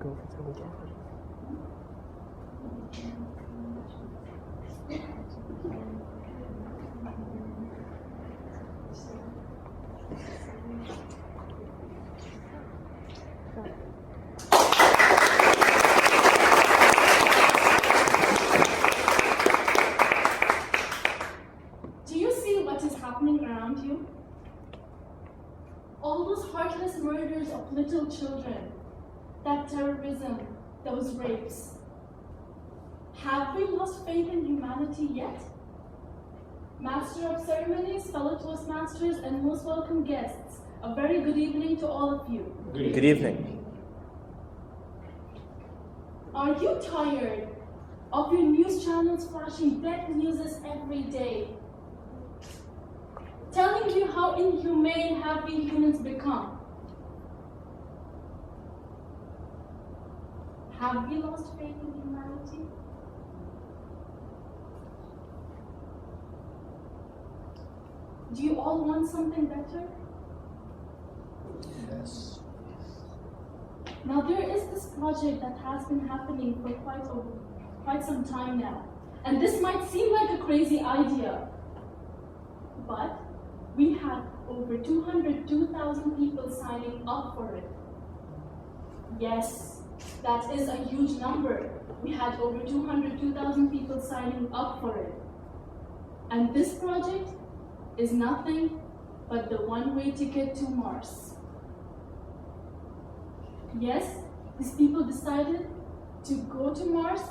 Do you see what is happening around you? All those heartless murders of little children, that terrorism, those rapes. Have we lost faith in humanity yet? Master of Ceremonies, fellow Toastmasters, and most welcome guests, a very good evening to all of you. Good evening. Are you tired of your news channels flashing death news every day? Telling you how inhumane have we humans become? Have we lost faith in humanity? Do you all want something better? Yes. Now there is this project that has been happening for quite some time now. And this might seem like a crazy idea, but we had over 202,000 people signing up for it. Yes, that is a huge number. We had over 202,000 people signing up for it. And this project is nothing but the one-way ticket to Mars. Yes, these people decided to go to Mars,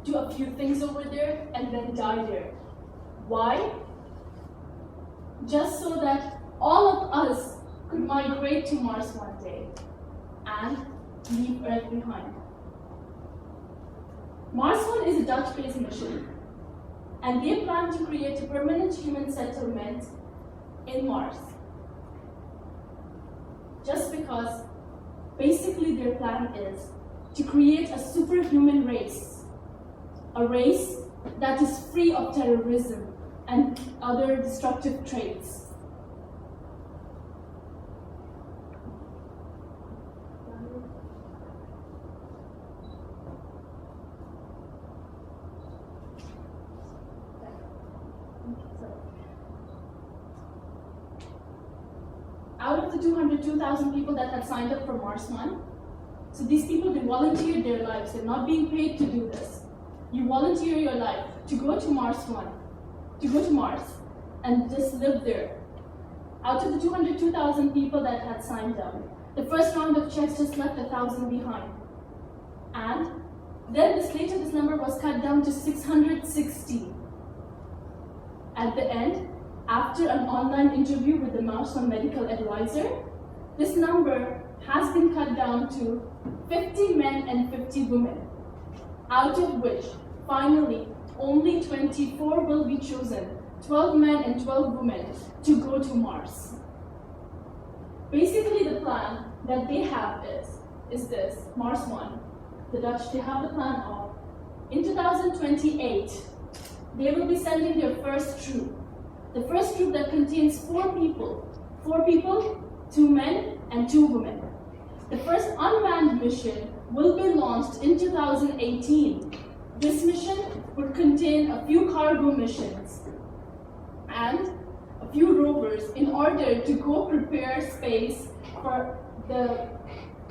do a few things over there, and then die there. Why? Just so that all of us could migrate to Mars one day and leave Earth behind. Mars One is a Dutch-based mission, and they plan to create a permanent human settlement in Mars. Just because basically their plan is to create a superhuman race, a race that is free of terrorism and other destructive traits. Out of the 202,000 people that had signed up for Mars One, so these people, they volunteered their lives. They're not being paid to do this. You volunteer your life to go to Mars One, to go to Mars and just live there. Out of the 202,000 people that had signed up, the first round of checks just left 1,000 behind. And then later this number was cut down to 660. At the end, after an online interview with the Mars One medical advisor, this number has been cut down to 50 men and 50 women, out of which, finally, only 24 will be chosen, 12 men and 12 women, to go to Mars. Basically, the plan that they have is this, Mars One. The Dutch, they have the plan of, in 2028, they will be sending their first troop. The first troop that contains 4 people, 2 men and 2 women. The first unmanned mission will be launched in 2018. This mission would contain a few cargo missions and a few rovers in order to go prepare space for the,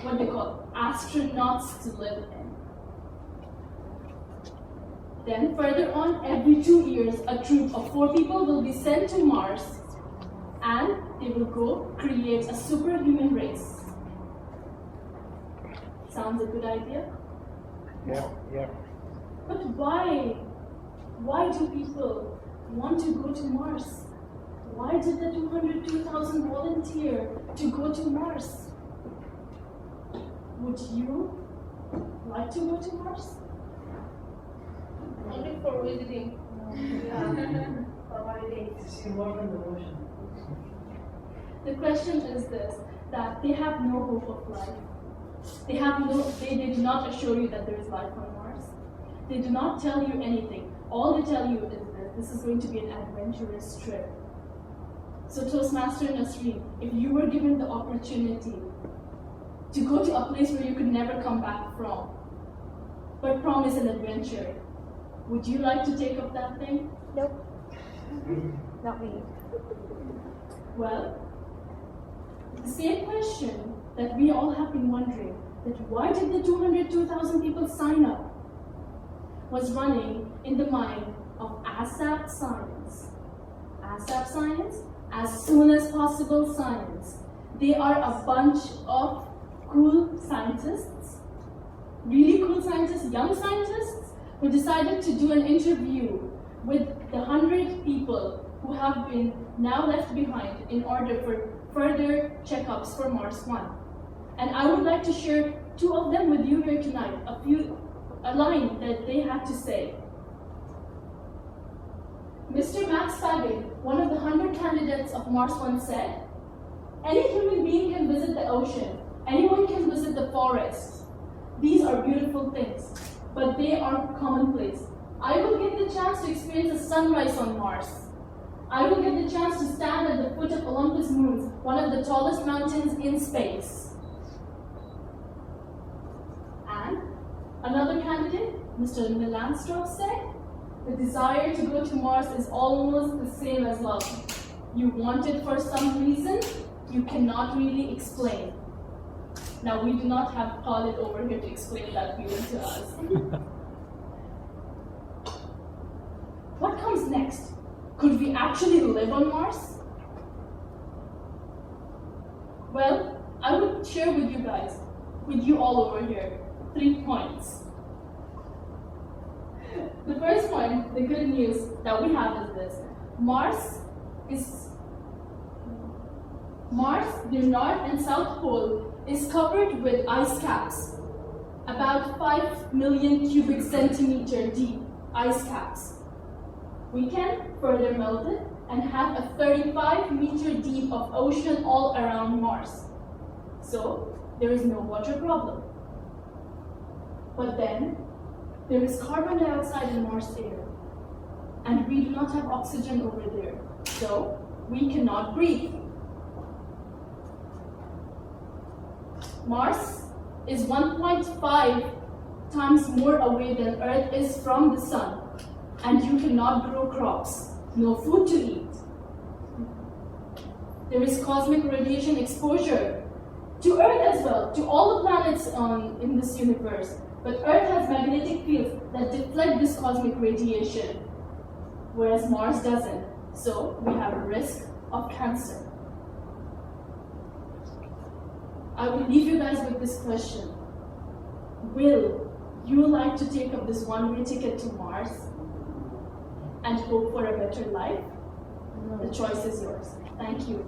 what they call, astronauts to live in. Then further on, every 2 years, a troop of 4 people will be sent to Mars and they will go create a superhuman race. Sounds a good idea? Yeah. But why? Why do people want to go to Mars? Why did the 202,000 volunteer to go to Mars? Would you like to go to Mars? Only for visiting. For holidays. The question is this, that they have no hope of life. They do not assure you that there is life on Mars. They do not tell you anything. All they tell you is that this is going to be an adventurous trip. So Toastmaster Naeem, if you were given the opportunity to go to a place where you could never come back from, but promise an adventure. Would you like to take up that thing? Nope. Not me. Well, the same question that we all have been wondering, that why did the 202,000 people sign up, was running in the mind of ASAP Science. ASAP Science, as soon as possible science. They are a bunch of cool scientists, really cool scientists, young scientists, who decided to do an interview with the 100 people who have been now left behind in order for further checkups for Mars 1. And I would like to share two of them with you here tonight, a line that they had to say. Mr. Max Fagan, one of the 100 candidates of Mars 1, said, "Any human being can visit the ocean, anyone can visit the forest. These are beautiful things, but they are commonplace. I will get the chance to experience a sunrise on Mars. I will get the chance to stand at the foot of Olympus Mons, one of the tallest mountains in space." And another candidate, Mr. Milanstrov, said, "The desire to go to Mars is almost the same as love. You want it for some reason you cannot really explain." Now, we do not have Khalid over here to explain that feeling to us. What comes next? Could we actually live on Mars? Well, I would share with you guys, with you all over here, 3 points. The first point, the good news that we have is this. Mars, the North and South Pole, is covered with ice caps, about 5 million cubic centimeter deep ice caps. We can further melt it and have a 35-meter deep of ocean all around Mars. So there is no water problem. But then there is carbon dioxide in Mars air, and we do not have oxygen over there, so we cannot breathe. Mars is 1.5 times more away than Earth is from the sun, and you cannot grow crops, no food to eat. There is cosmic radiation exposure to Earth as well, to all the planets in this universe. But Earth has magnetic fields that deflect this cosmic radiation, whereas Mars doesn't. So we have a risk of cancer. I will leave you guys with this question. Will you like to take up this one-way ticket to Mars and hope for a better life? The choice is yours. Thank you.